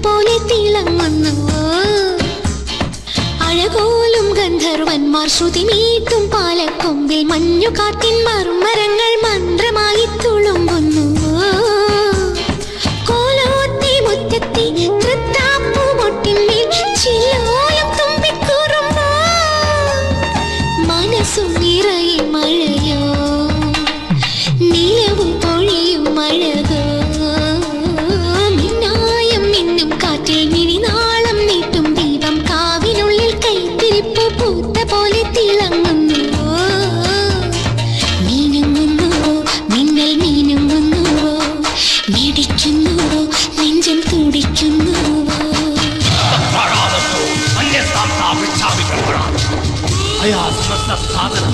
പോലെ തിളങ്ങുന്നുവോ അഴകോലും ഗന്ധർവന്മാർ ശ്രുതി മീട്ടും പാലക്കൊമ്പിൽ മഞ്ഞുകാറ്റിൻ മർമരങ്ങൾ മന്ത്രമായി തുളുമ്പുന്നുവോ കോലോത്തി മുറ്റത്തെ തൃത്താപ്പുമൊട്ടിന്മേൽ ചില്ലോലം തുമ്പിക്കുറുമ്പോ മനസ്സും നിറയെ മഴയോ നിലവും പൊഴിയും മഴകോ മിന്നായം മിന്നും കാറ്റിൽ മിഴിനാളം നീട്ടും ദീപം കാവിനുള്ളിൽ കൈത്തിരിപ്പ് പൂത്ത പോലെ തിളങ്ങുന്നുവോ മീനുങ്ങുന്നുവോ മിന്നൽ മീനുങ്ങുന്നുവോ മിടിക്കുന്നുവോ നെഞ്ചം തുടിക്കുന്നുവോ അയാ സമസ്ത സാധന